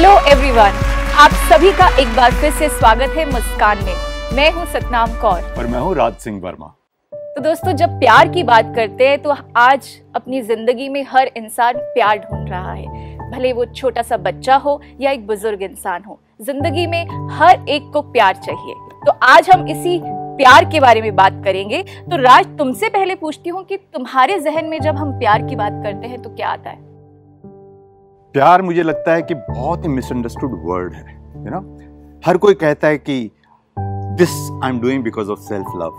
Hello everyone, आप सभी का एक बार फिर से स्वागत है मुस्कान में। मैं हूं सतनाम कौर और मैं हूं राज सिंह वर्मा। तो दोस्तों, जब प्यार की बात करते हैं तो आज अपनी जिंदगी में हर इंसान प्यार ढूंढ रहा है, भले वो छोटा सा बच्चा हो या एक बुजुर्ग इंसान हो। जिंदगी में हर एक को प्यार चाहिए। तो आज हम इसी प्यार के बारे में बात करेंगे। तो राज, तुमसे पहले पूछती हूँ कि तुम्हारे जहन में जब हम प्यार की बात करते हैं तो क्या आता है? प्यार मुझे लगता है कि बहुत ही मिसअंडरस्टूड वर्ड है, यू नो। हर कोई कहता है कि this I am doing because of self love,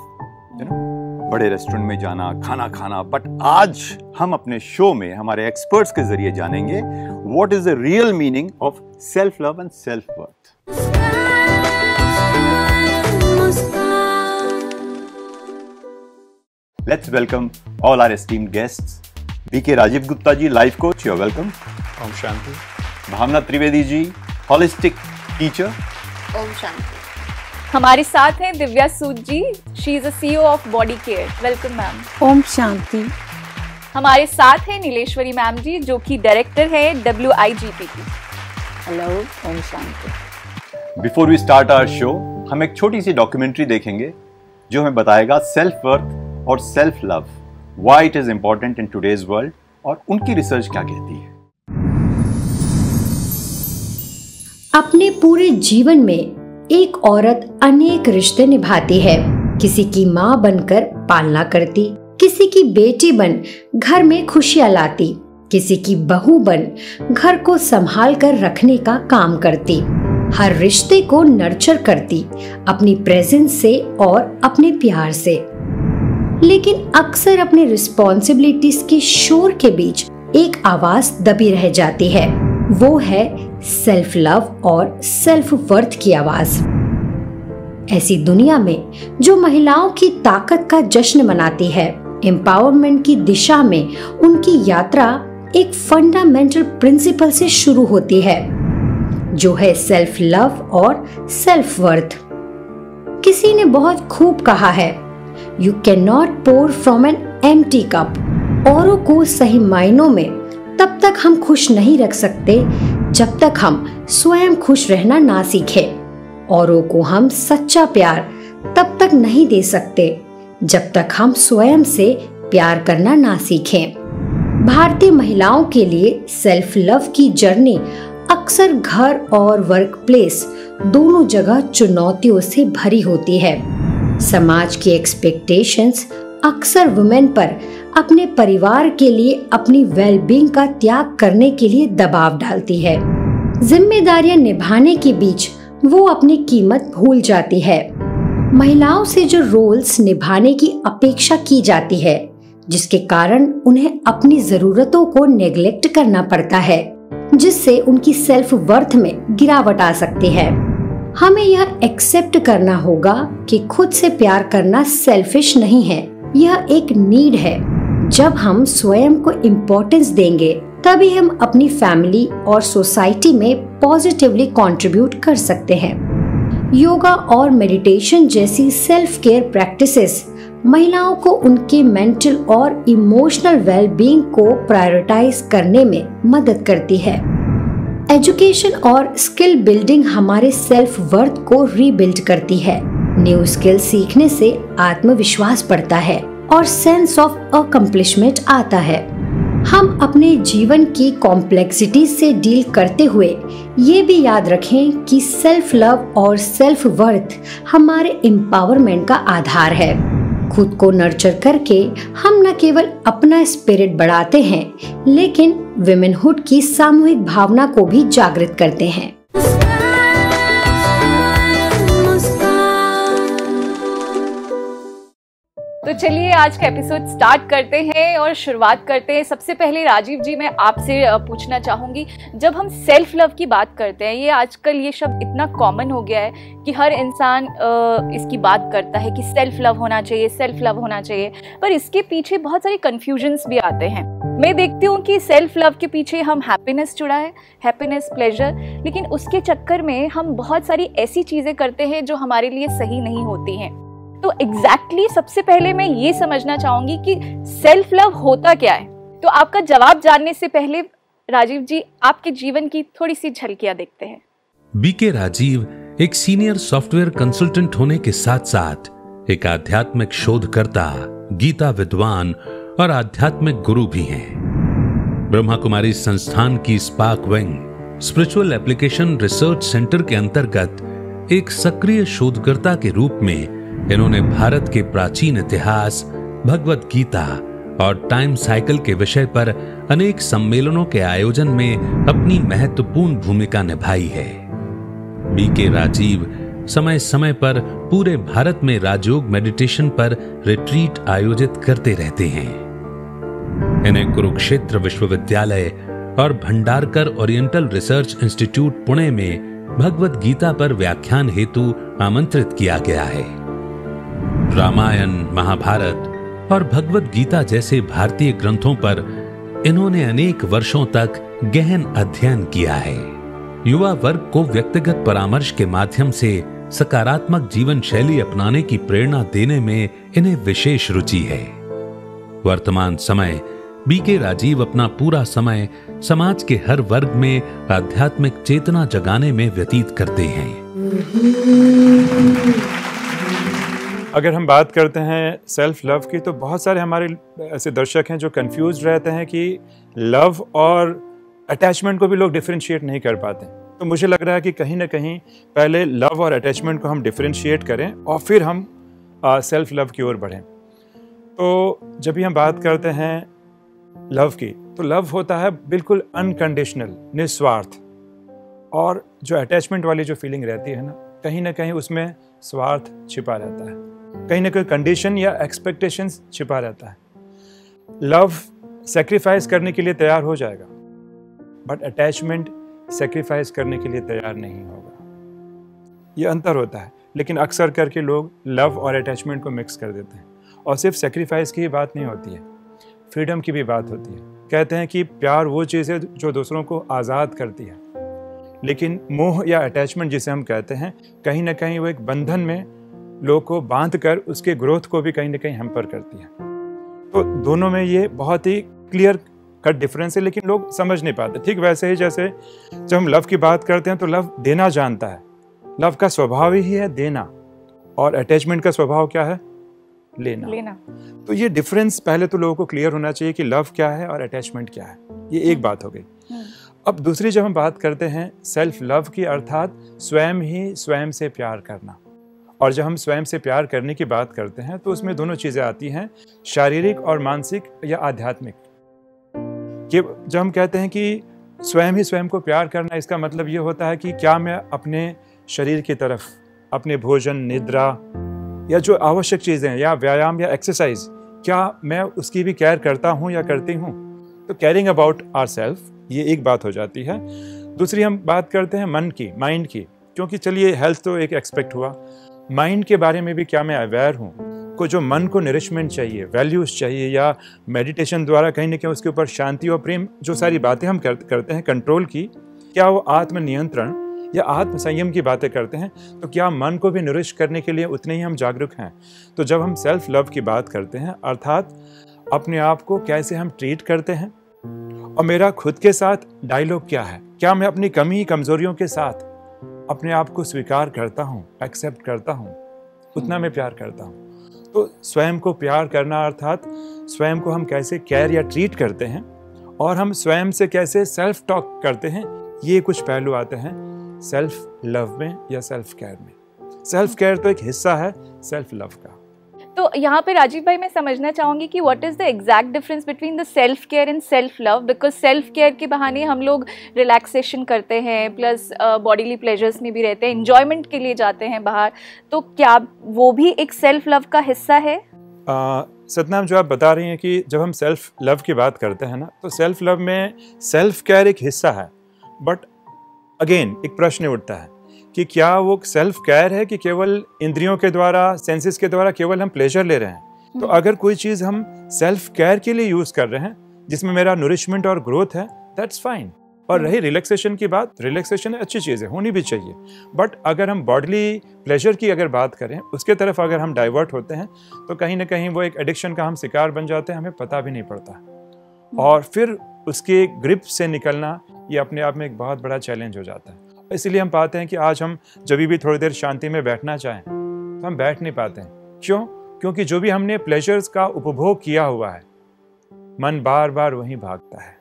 you know, बड़े रेस्टोरेंट में जाना, खाना खाना। बट आज हम अपने शो में हमारे एक्सपर्ट्स के जरिए जानेंगे what is the real meaning of self love and self worth. Let's welcome all our esteemed guests. BK Rajeev Gupta ji, life coach, you are welcome. ओम शांति। Bhavna Trivedi ji, holistic teacher. ओम शांति। हमारे साथ हैं Divya Sood ji, she is a CEO of body care, welcome ma'am. ओम शांति। हमारे साथ हैं नीलेश्वरी मैम जी, जो कि डायरेक्टर है WIGP। Hello, Om Shanti. Before we start our show, हम एक छोटी सी डॉक्यूमेंट्री देखेंगे जो हमें बताएगा सेल्फ वर्थ और self love, why it is important in today's world, और उनकी रिसर्च क्या कहती है। अपने पूरे जीवन में एक औरत अनेक रिश्ते निभाती है। किसी की माँ बनकर पालना करती, किसी की बेटी बन घर में खुशियां लाती, किसी की बहू बन घर को संभाल कर रखने का काम करती। हर रिश्ते को नर्चर करती अपनी प्रेजेंस से और अपने प्यार से। लेकिन अक्सर अपने रिस्पॉन्सिबिलिटीज के शोर के बीच एक आवाज दबी रह जाती है। वो है सेल्फ लव और सेल्फ वर्थ की आवाज। ऐसी दुनिया में जो महिलाओं की ताकत का जश्न मनाती है, एम्पावरमेंट की दिशा में उनकी यात्रा एक फंडामेंटल प्रिंसिपल से शुरू होती है, जो है सेल्फ लव और सेल्फ वर्थ। किसी ने बहुत खूब कहा है, you can not pour from an empty cup. औरों को सही मायनों में तब तक हम खुश नहीं रख सकते जब तक हम स्वयं खुश रहना ना सीखें। औरों को हम सच्चा प्यार तब तक नहीं दे सकते जब तक हम स्वयं से प्यार करना ना सीखें। भारतीय महिलाओं के लिए सेल्फ लव की जर्नी अक्सर घर और वर्क प्लेस दोनों जगह चुनौतियों से भरी होती है। समाज की एक्सपेक्टेशंस अक्सर वुमेन पर अपने परिवार के लिए अपनी वेलबींग का त्याग करने के लिए दबाव डालती है। जिम्मेदारियां निभाने के बीच वो अपनी कीमत भूल जाती है। महिलाओं से जो रोल्स निभाने की अपेक्षा की जाती है, जिसके कारण उन्हें अपनी जरूरतों को नेग्लेक्ट करना पड़ता है, जिससे उनकी सेल्फ वर्थ में गिरावट आ सकती है। हमें यह एक्सेप्ट करना होगा कि खुद से प्यार करना सेल्फिश नहीं है, यह एक नीड है। जब हम स्वयं को इम्पोर्टेंस देंगे, तभी हम अपनी फैमिली और सोसाइटी में पॉजिटिवली कंट्रीब्यूट कर सकते हैं। योगा और मेडिटेशन जैसी सेल्फ केयर प्रैक्टिसेस महिलाओं को उनके मेंटल और इमोशनल वेलबींग को प्रायोरिटाइज करने में मदद करती है। एजुकेशन और स्किल बिल्डिंग हमारे सेल्फ वर्थ को रीबिल्ड करती है। न्यू स्किल सीखने से आत्मविश्वास बढ़ता है और सेंस ऑफ अकम्प्लिशमेंट आता है। हम अपने जीवन की कॉम्प्लेक्सिटी से डील करते हुए ये भी याद रखें कि सेल्फ लव और सेल्फ वर्थ हमारे एम्पावरमेंट का आधार है। खुद को नर्चर करके हम न केवल अपना स्पिरिट बढ़ाते हैं, लेकिन विमेनहुड की सामूहिक भावना को भी जागृत करते हैं। तो चलिए आज का एपिसोड स्टार्ट करते हैं और शुरुआत करते हैं। सबसे पहले राजीव जी, मैं आपसे पूछना चाहूँगी, जब हम सेल्फ लव की बात करते हैं, ये आजकल ये शब्द इतना कॉमन हो गया है कि हर इंसान इसकी बात करता है कि सेल्फ लव होना चाहिए, सेल्फ लव होना चाहिए, पर इसके पीछे बहुत सारी कन्फ्यूजन्स भी आते हैं। मैं देखती हूँ कि सेल्फ लव के पीछे हम हैप्पीनेस जुड़ा है, हैप्पीनेस, प्लेजर, लेकिन उसके चक्कर में हम बहुत सारी ऐसी चीज़ें करते हैं जो हमारे लिए सही नहीं होती हैं। तो एग्जैक्टली सबसे पहले मैं ये समझना चाहूंगी कि सेल्फ लव होता क्या है। तो आपका जवाब जानने से पहले राजीव जी, आपके जीवन की थोड़ी सी झलकियां देखते हैं। बीके राजीव एक सीनियर सॉफ्टवेयर कंसल्टेंट होने के साथ साथ एक आध्यात्मिक शोधकर्ता, गीता विद्वान और आध्यात्मिक गुरु भी हैं। ब्रह्मा कुमारी संस्थान की spark wing spiritual application research centre के अंतर्गत एक सक्रिय शोधकर्ता के रूप में इन्होंने भारत के प्राचीन इतिहास, भगवत गीता और टाइम साइकिल के विषय पर अनेक सम्मेलनों के आयोजन में अपनी महत्वपूर्ण भूमिका निभाई है। बीके राजीव समय समय पर पूरे भारत में राजयोग मेडिटेशन पर रिट्रीट आयोजित करते रहते हैं। इन्हें कुरुक्षेत्र विश्वविद्यालय और Bhandarkar oriental research institute Pune में भगवत गीता पर व्याख्यान हेतु आमंत्रित किया गया है। रामायण, महाभारत और भगवत गीता जैसे भारतीय ग्रंथों पर इन्होंने अनेक वर्षों तक गहन अध्ययन किया है। युवा वर्ग को व्यक्तिगत परामर्श के माध्यम से सकारात्मक जीवन शैली अपनाने की प्रेरणा देने में इन्हें विशेष रुचि है। वर्तमान समय बीके राजीव अपना पूरा समय समाज के हर वर्ग में आध्यात्मिक चेतना जगाने में व्यतीत करते हैं। अगर हम बात करते हैं सेल्फ लव की, तो बहुत सारे हमारे ऐसे दर्शक हैं जो कंफ्यूज रहते हैं कि लव और अटैचमेंट को भी लोग डिफरेंशिएट नहीं कर पाते। तो मुझे लग रहा है कि कहीं ना कहीं पहले लव और अटैचमेंट को हम डिफरेंशिएट करें और फिर हम सेल्फ लव की ओर बढ़ें। तो जब भी हम बात करते हैं लव की, तो लव होता है बिल्कुल अनकंडीशनल, निस्वार्थ। और जो अटैचमेंट वाली जो फीलिंग रहती है ना कहीं उसमें स्वार्थ छिपा रहता है, कहीं ना कहीं कंडीशन या एक्सपेक्टेशंस छिपा रहता है। लव सेक्रीफाइस करने के लिए तैयार हो जाएगा, बट अटैचमेंट सेक्रीफाइस करने के लिए तैयार नहीं होगा। ये अंतर होता है। लेकिन अक्सर करके लोग लव और अटैचमेंट को मिक्स कर देते हैं। और सिर्फ सेक्रीफाइस की ही बात नहीं होती है, फ्रीडम की भी बात होती है। कहते हैं कि प्यार वो चीज़ है जो दूसरों को आज़ाद करती है, लेकिन मोह या अटैचमेंट जिसे हम कहते हैं, कहीं ना कहीं वो एक बंधन में लोग को बांध कर उसके ग्रोथ को भी कहीं ना कहीं हैम्पर करती है। तो दोनों में ये बहुत ही क्लियर कट डिफरेंस है, लेकिन लोग समझ नहीं पाते। ठीक वैसे ही जैसे जब हम लव की बात करते हैं तो लव देना जानता है, लव का स्वभाव ही है देना, और अटैचमेंट का स्वभाव क्या है? लेना। तो ये डिफरेंस पहले तो लोगों को क्लियर होना चाहिए कि लव क्या है और अटैचमेंट क्या है। ये एक बात हो गई। अब दूसरी जब हम बात करते हैं सेल्फ लव की, अर्थात स्वयं ही स्वयं से प्यार करना। और जब हम स्वयं से प्यार करने की बात करते हैं तो उसमें दोनों चीज़ें आती हैं, शारीरिक और मानसिक या आध्यात्मिक। कि जब हम कहते हैं कि स्वयं ही स्वयं को प्यार करना, इसका मतलब ये होता है कि क्या मैं अपने शरीर की तरफ, अपने भोजन, निद्रा या जो आवश्यक चीज़ें हैं या व्यायाम या एक्सरसाइज, क्या मैं उसकी भी केयर करता हूँ या करती हूँ? तो केयरिंग अबाउट आवरसेल्फ, ये एक बात हो जाती है। दूसरी हम बात करते हैं मन की, माइंड की, क्योंकि चलिए हेल्थ तो एक एक्सपेक्ट हुआ, माइंड के बारे में भी क्या मैं अवेयर हूँ? को जो मन को नरिशमेंट चाहिए, वैल्यूज़ चाहिए, या मेडिटेशन द्वारा कहीं ना कहीं उसके ऊपर शांति और प्रेम, जो सारी बातें हम करते हैं कंट्रोल की, क्या वो आत्म नियंत्रण या आत्म संयम की बातें करते हैं? तो क्या मन को भी नरिश करने के लिए उतने ही हम जागरूक हैं? तो जब हम सेल्फ लव की बात करते हैं, अर्थात अपने आप को कैसे हम ट्रीट करते हैं, और मेरा खुद के साथ डायलॉग क्या है, क्या मैं अपनी कमी कमजोरियों के साथ अपने आप को स्वीकार करता हूँ, एक्सेप्ट करता हूँ, उतना मैं प्यार करता हूँ। तो स्वयं को प्यार करना अर्थात स्वयं को हम कैसे केयर या ट्रीट करते हैं, और हम स्वयं से कैसे सेल्फ टॉक करते हैं, ये कुछ पहलू आते हैं सेल्फ लव में या सेल्फ केयर में। सेल्फ केयर तो एक हिस्सा है सेल्फ लव का। तो यहाँ पे राजीव भाई मैं समझना चाहूँगी कि what is the exact difference between the self care and self love, because self care के बहाने हम लोग रिलैक्सेशन करते हैं, प्लस बॉडीली प्लेजर्स में भी रहते हैं, एंजॉयमेंट के लिए जाते हैं बाहर, तो क्या वो भी एक सेल्फ लव का हिस्सा है? सतनाम, जो आप बता रही हैं कि जब हम सेल्फ लव की बात करते हैं ना, तो सेल्फ लव में सेल्फ केयर एक हिस्सा है, बट अगेन एक प्रश्न उठता है कि क्या वो सेल्फ केयर है कि केवल इंद्रियों के द्वारा, सेंसेस के द्वारा केवल हम प्लेजर ले रहे हैं? तो अगर कोई चीज़ हम सेल्फ केयर के लिए यूज़ कर रहे हैं जिसमें मेरा नरिशमेंट और ग्रोथ है, दैट्स फाइन। और रही रिलैक्सेशन की बात, रिलैक्सेशन अच्छी चीज़ है, होनी भी चाहिए, बट अगर हम बॉडीली प्लेजर की अगर बात करें, उसके तरफ अगर हम डाइवर्ट होते हैं तो कहीं ना कहीं वो एक एडिक्शन का हम शिकार बन जाते हैं, हमें पता भी नहीं पड़ता। और फिर उसके ग्रिप से निकलना ये अपने आप में एक बहुत बड़ा चैलेंज हो जाता है। इसीलिए हम पाते हैं कि आज हम जब भी थोड़ी देर शांति में बैठना चाहें तो हम बैठ नहीं पाते हैं। क्यों? क्योंकि जो भी हमने प्लेजर्स का उपभोग किया हुआ है, मन बार बार वहीं भागता है।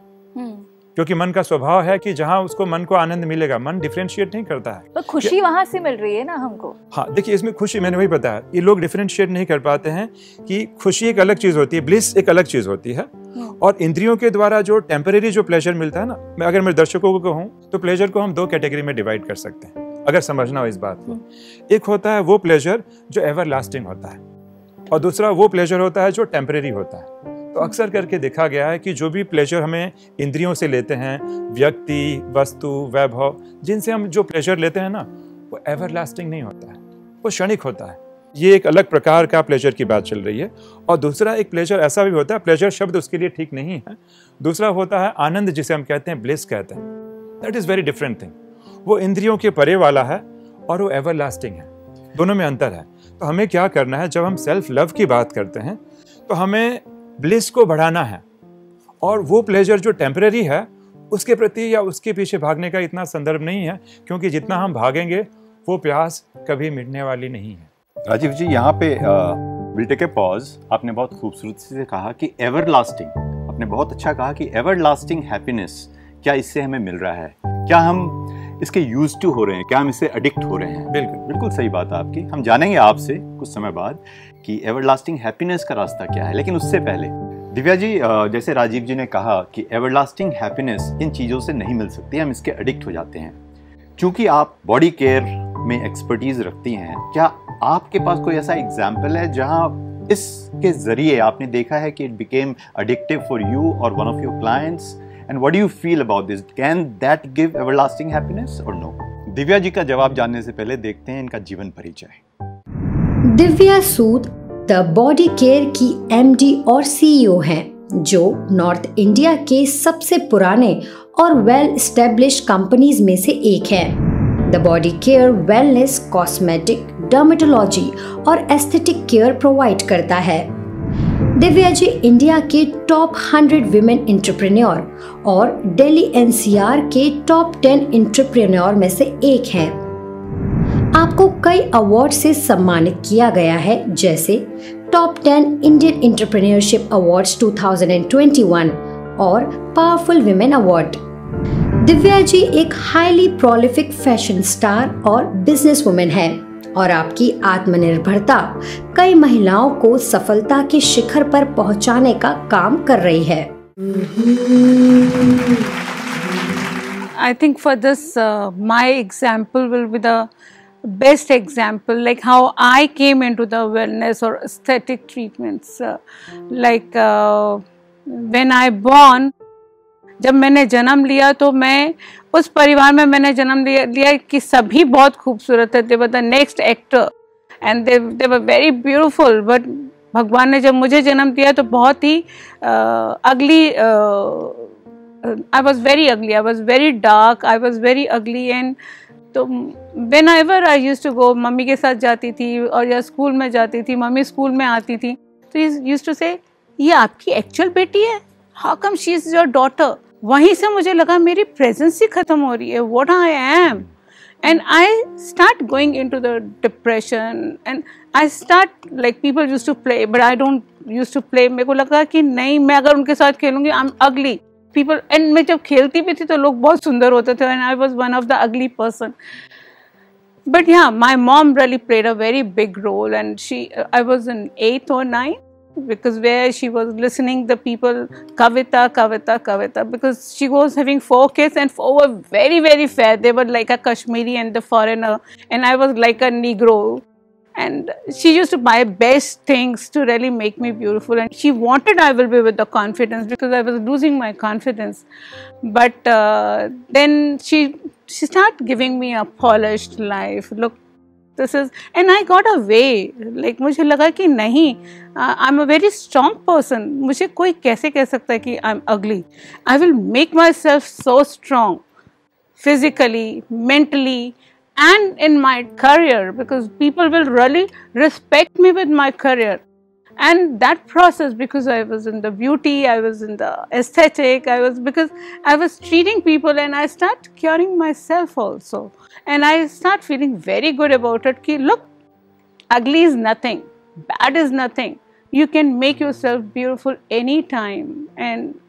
क्योंकि मन का स्वभाव है कि जहां उसको मन को आनंद मिलेगा, मन डिफरेंशिएट नहीं करता है। तो खुशी वहां से मिल रही है ना हमको। हाँ, देखिए इसमें खुशी, मैंने वही बताया, ये लोग डिफरेंशिएट नहीं कर पाते हैं कि खुशी एक अलग चीज होती है, ब्लिस एक अलग चीज होती है, और इंद्रियों के द्वारा जो टेम्परेरी जो प्लेजर मिलता है ना, मैं अगर मेरे दर्शकों को कहूँ तो प्लेजर को हम 2 कैटेगरी में डिवाइड कर सकते हैं, अगर समझना हो इस बात को। एक होता है वो प्लेजर जो एवर लास्टिंग होता है, और दूसरा वो प्लेजर होता है जो टेम्परेरी होता है। तो अक्सर करके देखा गया है कि जो भी प्लेजर हमें इंद्रियों से लेते हैं, व्यक्ति, वस्तु, वैभव, जिनसे हम जो प्लेजर लेते हैं ना, वो एवर लास्टिंग नहीं होता है, वो क्षणिक होता है। ये एक अलग प्रकार का प्लेजर की बात चल रही है। और दूसरा एक प्लेजर ऐसा भी होता है, प्लेजर शब्द उसके लिए ठीक नहीं है, दूसरा होता है आनंद, जिसे हम कहते हैं ब्लिस कहते हैं। That is very different thing. वो इंद्रियों के परे वाला है और वो एवर लास्टिंग है, दोनों में अंतर है। तो हमें क्या करना है, जब हम सेल्फ लव की बात करते हैं तो हमें ब्लिस को बढ़ाना है, और वो प्लेजर जो टेम्परेरी है उसके प्रति या उसके पीछे भागने का इतना संदर्भ नहीं है, क्योंकि जितना हम भागेंगे वो प्यास कभी मिटने वाली नहीं है। राजीव जी, यहाँ पे विल टेक ए पॉज। आपने बहुत खूबसूरती से कहा कि एवर लास्टिंग, आपने बहुत अच्छा कहा कि एवर लास्टिंग हैप्पीनेस क्या इससे हमें मिल रहा है, क्या हम इसके यूज टू हो रहे हैं, क्या हम इससे एडिक्ट हो रहे हैं। बिल्कुल बिल्कुल सही बात है आपकी। हम जानेंगे आपसे कुछ समय बाद कि एवरलास्टिंग हैप्पीनेस का रास्ता क्या है, लेकिन उससे पहले दिव्या जी, जैसे राजीव जी ने कहा कि एवरलास्टिंग हैप्पीनेस इन चीज़ों से नहीं मिल सकती, हम इसके एडिक्ट हो जाते हैं। क्योंकि आप बॉडी केयर में एक्सपर्टीज रखती हैं, क्या आपके पास कोई ऐसा एग्जाम्पल है जहां इसके जरिए आपने देखा है कि it became addictive for you और one of your clients, and what do you feel about this? Can that give everlasting happiness और नो? दिव्या जी का जवाब जानने से पहले देखते हैं इनका जीवन परिचय। दिव्या सूद द बॉडी केयर की एमडी और सीईओ हैं, जो नॉर्थ इंडिया के सबसे पुराने और वेल एस्टेब्लिश्ड कंपनीज में से एक है। The body care wellness, cosmetic, dermatology और एस्थेटिक केयर प्रोवाइड करता है। दिव्या जी इंडिया के टॉप 100 विमेन एंटरप्रेन्योर और दिल्ली एनसीआर के टॉप 10 एंटरप्रेन्योर में से एक हैं। आपको कई अवार्ड से सम्मानित किया गया है, जैसे टॉप 10 इंडियन एंटरप्रेन्योरशिप अवार्ड्स 2021 और powerful women award. Divya ji एक हाईली प्रोलिफिक फैशन स्टार और बिजनेस वुमेन है, और आपकी आत्मनिर्भरता कई महिलाओं को सफलता के शिखर पर पहुंचाने का काम कर रही है। I think for this, my example will be the best example, like how I came into the wellness or aesthetic treatments. When I born, जब मैंने जन्म लिया तो मैं उस परिवार में मैंने जन्म लिया कि सभी बहुत खूबसूरत थे। They were the next actor and they were very beautiful, but भगवान ने जब मुझे जन्म दिया तो बहुत ही ugly, I was very ugly, I was very dark, I was very ugly, and तो whenever I used to go, mummy के साथ जाती थी और या स्कूल में जाती थी, मम्मी स्कूल में आती थी तो used to say, ये आपकी एक्चुअल बेटी है? How come she is your daughter? वहीं से मुझे लगा मेरी प्रेजेंस ही खत्म हो रही है, what I am, and I start going into the depression, and I start, like people used to play but I don't used to play. मेरे को लगा कि नहीं, मैं अगर उनके साथ खेलूंगी I'm ugly people, and मैं जब खेलती भी थी तो लोग बहुत सुंदर होते थे and I was one of the ugly person. But yeah, my mom really played a very big role, and I was in 8th or 9th, because where she was listening the people Kavita, because she was having 4 kids and 4 were very, very fair. They were like a Kashmiri and the foreigner, and I was like a Negro. And she used to buy best things to really make me beautiful, and she wanted I will be with the confidence, because I was losing my confidence. But then she started giving me a polished life. Look, this is, and I got away. Like मुझे लगा कि नहीं, I'm a very strong person. मुझे कोई कैसे कह सकता है कि I'm ugly? I will make myself so strong, physically, mentally, and in my career, because people will really respect me with my career. And that process, because I was in the beauty, I was in the aesthetic, because I was treating people, and I start curing myself also. And I start feeling very good about it. Ki, look, ugly is nothing, bad is nothing. You can make yourself beautiful anytime. And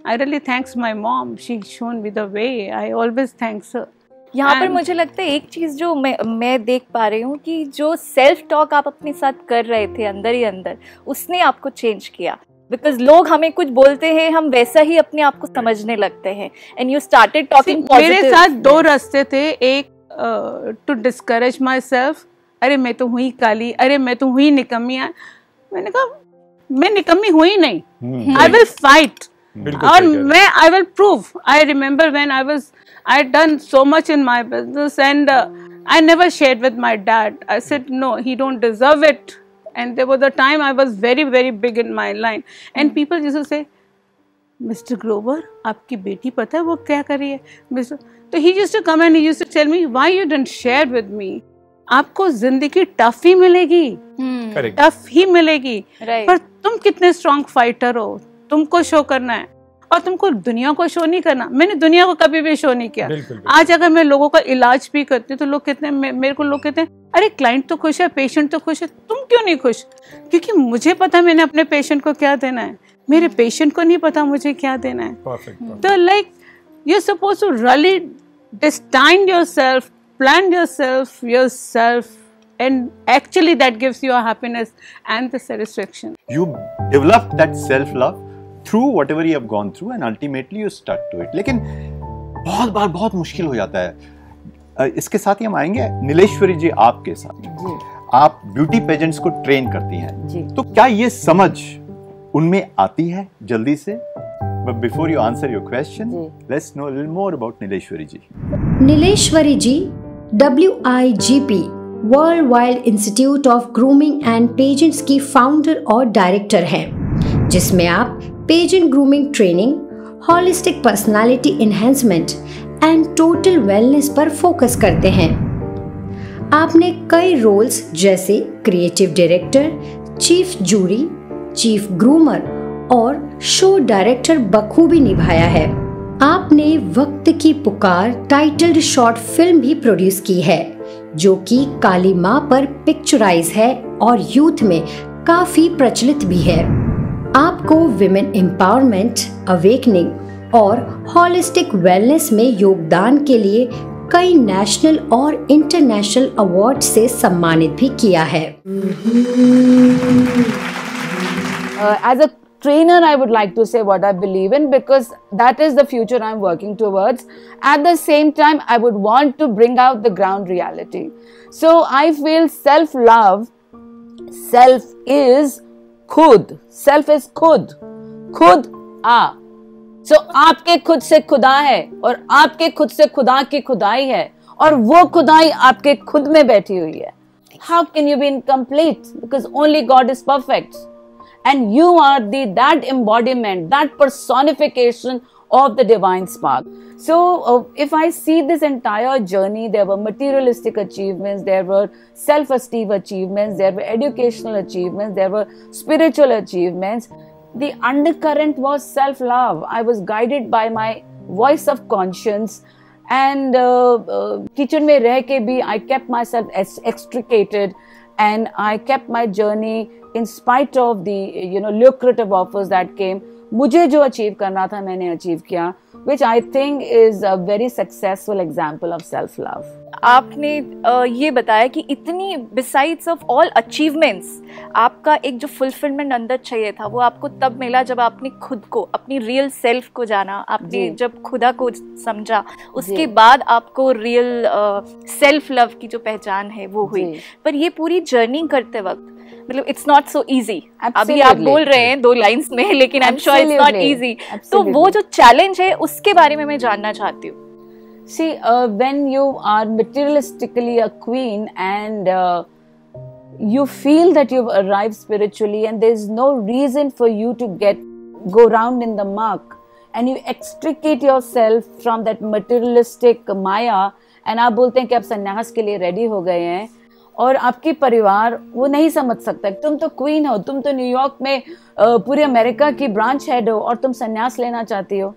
I really thanks my mom. She shown me the way. I always thanks her. यहाँ पर मुझे लगता है एक चीज़ जो मैं देख पा रही हूँ कि जो सेल्फ टॉक आप अपने साथ कर रहे थे अंदर ही अंदर, उसने आपको चेंज किया. बिकॉज लोग हमें कुछ बोलते हैं, हम वैसा ही अपने आप को समझने लगते हैं. And you started talking positive. मेरे साथ दो रास्ते थे. एक टू डिस्करेज माई सेल्फ, अरे मैं तो हुई काली, अरे मैं तो हुई निकम्मी. मैंने कहा मैं निकम्मी हुई नहीं. I will fight. और मैं I will prove. I remember when I had done so much in my business, and I never shared with my dad. I said, no, he don't deserve it. And there was a time I was very, very big in my line. And people used to say, Mr. Grover, आपकी बेटी पता है वो क्या कर रही है? So he used to come and he used to tell me, why you didn't share with me? आपको जिंदगी टफ ही मिलेगी. टफ ही मिलेगी. पर तुम कितने स्ट्रॉन्ग फाइटर हो, तुमको शो करना है. और तुमको दुनिया को शो नहीं करना. मैंने दुनिया को कभी भी शो नहीं किया. आज अगर मैं लोगों का इलाज भी करती हूँ तो लोग कहते हैं, मेरे को लोग कहते हैं, अरे क्लाइंट तो खुश है, पेशेंट तो खुश है, तुम क्यों नहीं खुश? क्योंकि मुझे पता है मैंने अपने पेशेंट को क्या देना है, मेरे पेशेंट को नहीं पता मुझे क्या देना है. तो like you are suppose to really destine yourself, plan yourself, and actually that gives you a happiness and the satisfaction. You develop that self love through whatever you have gone through, and ultimately you stuck to it. लेकिन बहुत बार बहुत मुश्किल हो जाता है. इसके साथ ही हम आएंगे नीलेश्वरी जी आपके साथ. जी. आप ब्यूटी पेजेंट्स को ट्रेन करती हैं जी. तो क्या ये समझ उनमें आती है जल्दी से? But before you answer your question, let's know a little more about Nileshwari ji. Nileshwari ji WIGP world wide institute of grooming and pageants की फाउंडर और डायरेक्टर हैं, जिसमें आप pageant grooming training, holistic personality enhancement and total wellness पर focus करते हैं. आपने कई रोल्स जैसे creative director, chief jury, chief groomer और शो डायरेक्टर बखूबी निभाया है. आपने वक्त की पुकार टाइटल्ड शॉर्ट फिल्म भी प्रोड्यूस की है, जो कि काली माँ पर पिक्चराइज है और यूथ में काफी प्रचलित भी है. आपको विमेन एम्पावरमेंट, अवेकनिंग और हॉलिस्टिक वेलनेस में योगदान के लिए कई नेशनल और इंटरनेशनल अवार्ड से सम्मानित भी किया है. As a trainer, I would like to say what I believe in, because that is the future I'm working towards. At the same time, I would want to bring out the ground reality. So I feel self-love, self is खुद, self is खुद आ. So आपके खुद से खुदा है और आपके खुद से खुदा की खुदाई है, और वो खुदाई आपके खुद में बैठी हुई है. How can you be incomplete? Because only God is perfect. And you are that embodiment, that personification of the divine spark. So if I see this entire journey, there were materialistic achievements, there were self-esteem achievements, there were educational achievements, there were spiritual achievements. The undercurrent was self-love. I was guided by my voice of conscience, and kitchen में रह के भी I kept myself extricated, and I kept my journey in spite of the lucrative offers that came. मुझे जो achieve करना था मैंने achieve किया, which I think is a very successful example of self love. आपने ये बताया कि इतनी besides of all achievements, आपका एक जो fulfillment अंदर चाहिए था वो आपको तब मिला जब आपने खुद को, अपनी real self को जाना, आपने जब खुदा को समझा, उसके बाद आपको real self love की जो पहचान है वो हुई. पर ये पूरी जर्नी करते वक्त मतलब इट्स नॉट सो इजी. अभी आप बोल रहे हैं 2 लाइंस में, लेकिन I am sure it's not easy. तो वो जो चैलेंज है उसके बारे में मैं जानना चाहती हूँ. See, when you are materialistically a queen and you feel that you've arrived spiritually and there's no reason for you to go round in the muck, and you extricate yourself from that materialistic maya, and आप बोलते हैं कि आप संन्यास के लिए ready हो गए हैं, और आपकी परिवार वो नहीं समझ सकता। तुम तो क्वीन हो, तुम तो न्यूयॉर्क में पूरे अमेरिका की ब्रांच हेड हो और तुम संन्यास लेना चाहती हो।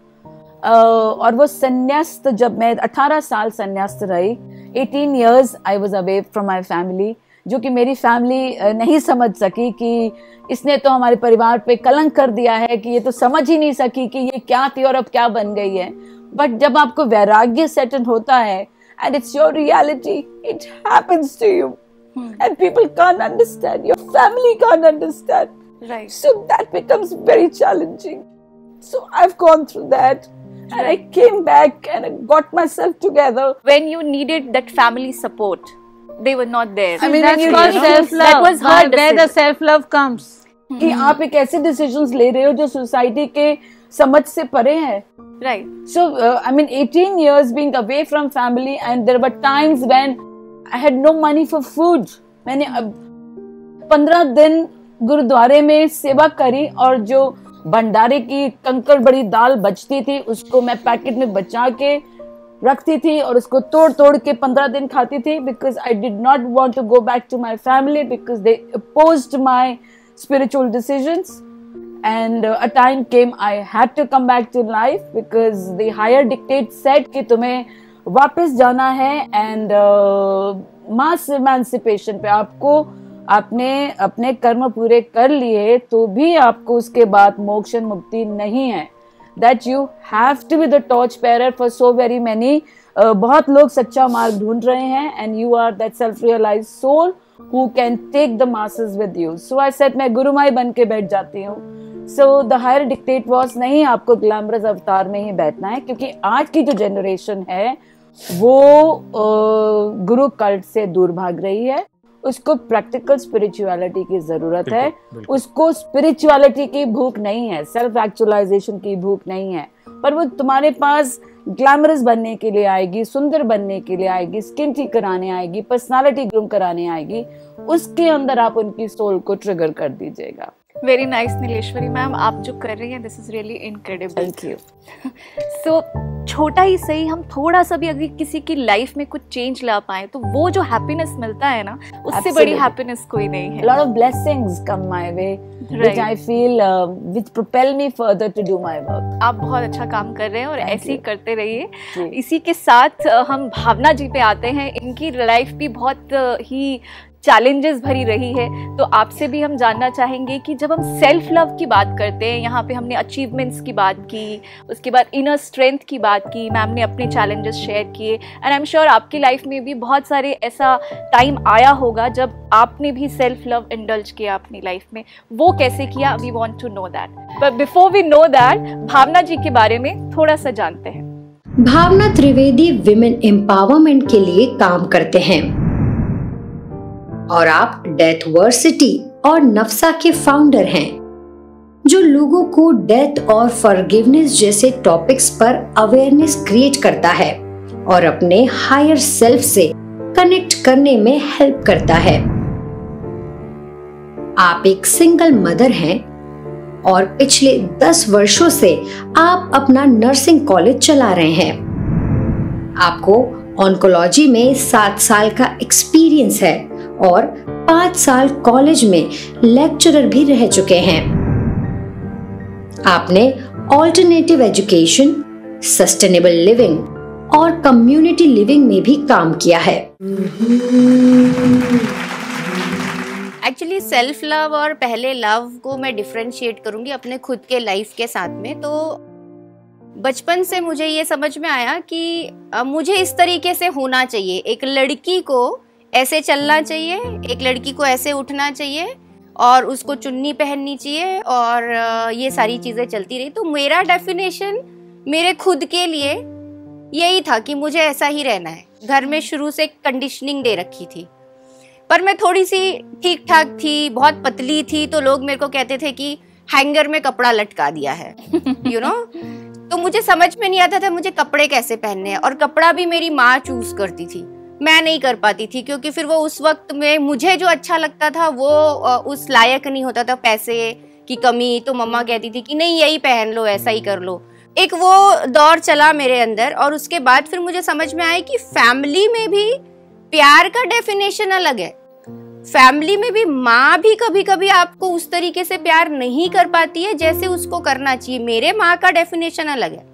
और वो संन्यास्त, जब मैं 18 साल संन्यास्त रही, 18 years I was away from my family, जो कि मेरी फैमिली नहीं समझ सकी कि इसने तो हमारे परिवार पे कलंक कर दिया है, कि ये तो समझ ही नहीं सकी कि ये क्या थी और अब क्या बन गई है। बट जब आपको वैराग्य सेटल होता है and it's your reality, it happens to you and people can't understand, your family can't understand, right? So that becomes very challenging. So I've gone through that, and I came back and I got myself together. When you needed that family support, they were not there. I mean, that's you called know, self-love. that was her where the self-love comes. कि आप एक ऐसे decisions ले रहे हो जो society के समझ से परे है। Right. So I mean, 18 years being away from family, and there were times when I had no money for food. मैंने 15 दिन गुरुद्वारे में सेवा करी, और जो भंडारे की कंकड़ बड़ी दाल बचती थी उसको मैं पैकेट में बचा के रखती थी और उसको तोड़ तोड़ के 15 दिन खाती थी, because I did not want to go back to my family because they opposed my spiritual decisions. And a time came I had to come back to life because the higher dictate said कि तुम्हें वापस जाना है, and mass emancipation पे आपको, आपने अपने कर्म पूरे कर लिए तो भी आपको उसके बाद मोक्ष मुक्ति नहीं है। That you have to be the torch bearer for so very many. बहुत लोग सच्चा मार्ग ढूंढ रहे हैं, and you are that self realised soul who can take the masses with you. So I said मैं गुरुमाई बन के बैठ जाती हूँ। So the higher dictate was नहीं, आपको ग्लैमरस अवतार में ही बैठना है, क्योंकि आज की जो जनरेशन है वो गुरु कल्ट से दूर भाग रही है। उसको प्रैक्टिकल स्पिरिचुअलिटी की जरूरत है। उसको स्पिरिचुअलिटी की भूख नहीं है, सेल्फ एक्चुअलाइजेशन की भूख नहीं है। पर वो तुम्हारे पास ग्लैमरस बनने के लिए आएगी, सुंदर बनने के लिए आएगी, स्किन ठीक कराने आएगी, पर्सनालिटी ग्रूम कराने आएगी। उसके अंदर आप उनकी सोल को ट्रिगर कर दीजिएगा। वेरी नाइस नीलेश्वरी मैम, आप जो कर रही हैं this is really incredible. Thank you. So छोटा ही सही, हम थोड़ा सा भी अगर किसी की लाइफ में कुछ चेंज ला पाए तो वो जो हैप्पीनेस मिलता है ना, उससे बड़ी हैप्पीनेस कोई नहीं है। Lot of blessings come my way which I feel which propel me further to do my work. आप बहुत अच्छा काम कर रहे हैं और ऐसे ही करते रहिए। इसी के साथ हम भावना जी पे आते हैं। इनकी लाइफ भी बहुत ही चैलेंजेस भरी रही है, तो आपसे भी हम जानना चाहेंगे कि जब हम सेल्फ लव की बात करते हैं, यहाँ पे हमने अचीवमेंट्स की बात की, उसके बाद इनर स्ट्रेंथ की बात की, मैम ने अपने चैलेंजेस शेयर किए, एंड आई एम श्योर आपकी लाइफ में भी बहुत सारे ऐसा टाइम आया होगा जब आपने भी सेल्फ लव इंडल्ज किया अपनी लाइफ में। वो कैसे किया, we want to know that. But before we know that, Bhavna ji के बारे में थोड़ा सा जानते हैं। भावना त्रिवेदी विमेन एम्पावरमेंट के लिए काम करते हैं और आप डेथ वर्सिटी और नफसा के फाउंडर हैं, जो लोगों को डेथ और फॉरगिवनेस जैसे टॉपिक्स पर अवेयरनेस क्रिएट करता है और अपने हायर सेल्फ से कनेक्ट करने में हेल्प करता है। आप एक सिंगल मदर हैं और पिछले 10 वर्षों से आप अपना नर्सिंग कॉलेज चला रहे हैं। आपको ऑन्कोलॉजी में 7 साल का एक्सपीरियंस है और 5 साल कॉलेज में लेक्चरर भी रह चुके हैं। आपने ऑल्टरनेटिव एजुकेशन, सस्टेनेबल लिविंग और कम्युनिटी लिविंग में भी काम किया है। एक्चुअली सेल्फ लव और पहले लव को मैं डिफरेंशिएट करूंगी अपने खुद के लाइफ के साथ में। तो बचपन से मुझे ये समझ में आया कि मुझे इस तरीके से होना चाहिए, एक लड़की को ऐसे चलना चाहिए, एक लड़की को ऐसे उठना चाहिए और उसको चुन्नी पहननी चाहिए और ये सारी चीज़ें चलती रही। तो मेरा डेफिनेशन मेरे खुद के लिए यही था कि मुझे ऐसा ही रहना है। घर में शुरू से कंडीशनिंग दे रखी थी, पर मैं थोड़ी सी ठीक ठाक थी, बहुत पतली थी, तो लोग मेरे को कहते थे कि हैंगर में कपड़ा लटका दिया है, यू नो। तो मुझे समझ में नहीं आता था मुझे कपड़े कैसे पहनने हैं, और कपड़ा भी मेरी माँ चूज करती थी, मैं नहीं कर पाती थी, क्योंकि फिर वो उस वक्त में मुझे जो अच्छा लगता था वो उस लायक नहीं होता था, पैसे की कमी। तो मम्मा कहती थी कि नहीं यही पहन लो, ऐसा ही कर लो। एक वो दौर चला मेरे अंदर, और उसके बाद फिर मुझे समझ में आया कि फैमिली में भी प्यार का डेफिनेशन अलग है। फैमिली में भी माँ भी कभी कभी आपको उस तरीके से प्यार नहीं कर पाती है जैसे उसको करना चाहिए। मेरे माँ का डेफिनेशन अलग है,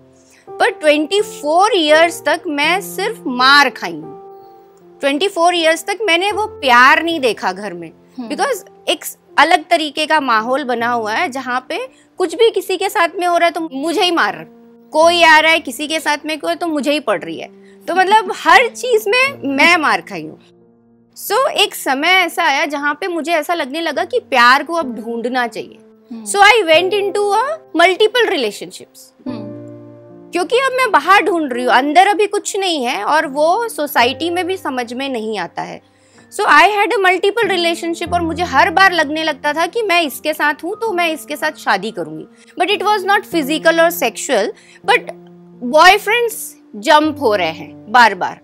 पर 24 इयर्स तक मैं सिर्फ मार खाई हूँ। 24 इयर्स तक मैंने वो प्यार नहीं देखा घर में, बिकॉज एक अलग तरीके का माहौल बना हुआ है जहाँ पे कुछ भी किसी के साथ में हो रहा है तो मुझे ही मार, कोई आ रहा है किसी के साथ में कोई तो मुझे ही पड़ रही है, तो मतलब हर चीज में मैं मार खाई हूँ। सो एक समय ऐसा आया जहाँ पे मुझे ऐसा लगने लगा कि प्यार को अब ढूंढना चाहिए। So I went into a multiple relationships, क्योंकि अब मैं बाहर ढूंढ रही हूँ, अंदर अभी कुछ नहीं है और वो सोसाइटी में भी समझ में नहीं आता है। So I had a multiple relationship और मुझे हर बार लगने लगता था कि मैं इसके साथ हूँ तो मैं इसके साथ शादी करूंगी, but it was not physical और सेक्सुअल, बट बॉयफ्रेंड्स जंप हो रहे हैं बार बार।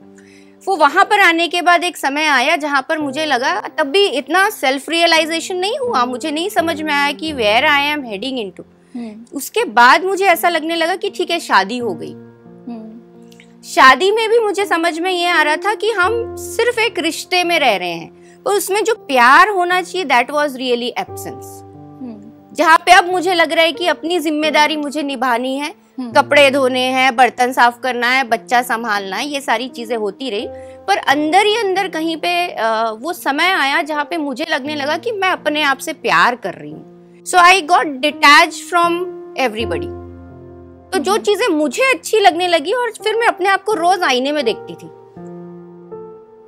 वो वहां पर आने के बाद एक समय आया जहां पर मुझे लगा, तब भी इतना सेल्फ रियलाइजेशन नहीं हुआ, मुझे नहीं समझ में आया कि where I am heading into. उसके बाद मुझे ऐसा लगने लगा कि ठीक है शादी हो गई। शादी में भी मुझे समझ में ये आ रहा था कि हम सिर्फ एक रिश्ते में रह रहे हैं, और उसमें जो प्यार होना चाहिए दैट वाज रियली एब्सेंस। जहाँ पे अब मुझे लग रहा है कि अपनी जिम्मेदारी मुझे निभानी है, कपड़े धोने हैं, बर्तन साफ करना है, बच्चा संभालना है, ये सारी चीजें होती रही, पर अंदर ही अंदर कहीं पे वो समय आया जहाँ पे मुझे लगने लगा कि मैं अपने आप से प्यार कर रही हूँ। So I got detach from everybody. तो जो चीजें मुझे अच्छी लगने लगी और फिर मैं अपने आप को रोज आईने में देखती थी।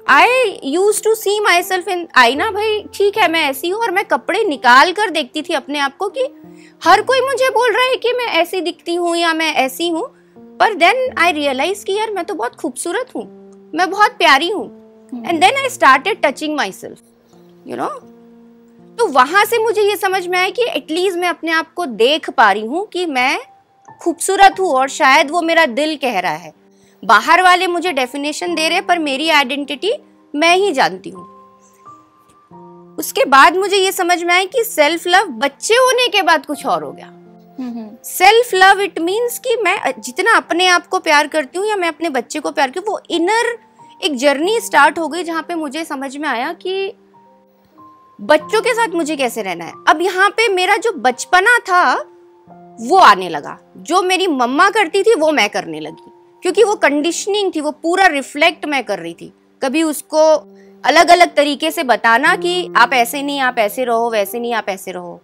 I use to see myself in आईना, भाई ठीक है मैं ऐसी हूँ, और मैं कपड़े निकाल कर देखती थी अपने आप को कि हर कोई मुझे बोल रहा है कि मैं ऐसी दिखती हूँ या मैं ऐसी हूँ, पर देन आई रियलाइज कि यार मैं तो बहुत खूबसूरत हूँ, मैं बहुत प्यारी हूँ। And then I started touching my self, you know. तो वहां से मुझे ये समझ में आया कि एटलीस्ट मैं अपने आप को देख पा रही हूँ कि मैं खूबसूरत हूँ, और शायद वो मेरा दिल कह रहा है। बाहर वाले मुझे डेफिनेशन दे रहे, पर मेरी आइडेंटिटी मैं ही जानती हूँ। उसके बाद मुझे ये समझ में आया कि सेल्फ लव बच्चे होने के बाद कुछ और हो गया। सेल्फ लव इट मीन्स कि मैं जितना अपने आप को प्यार करती हूँ या मैं अपने बच्चे को प्यार करती हूँ, वो इनर एक जर्नी स्टार्ट हो गई जहाँ पे मुझे समझ में आया कि बच्चों के साथ मुझे कैसे रहना है। अब यहाँ पे मेरा जो बचपना था वो आने लगा, जो मेरी मम्मा करती थी वो मैं करने लगी, क्योंकि वो कंडीशनिंग थी, वो पूरा रिफ्लेक्ट मैं कर रही थी। कभी उसको अलग अलग तरीके से बताना कि आप ऐसे नहीं, आप ऐसे रहो, वैसे नहीं, आप ऐसे रहो।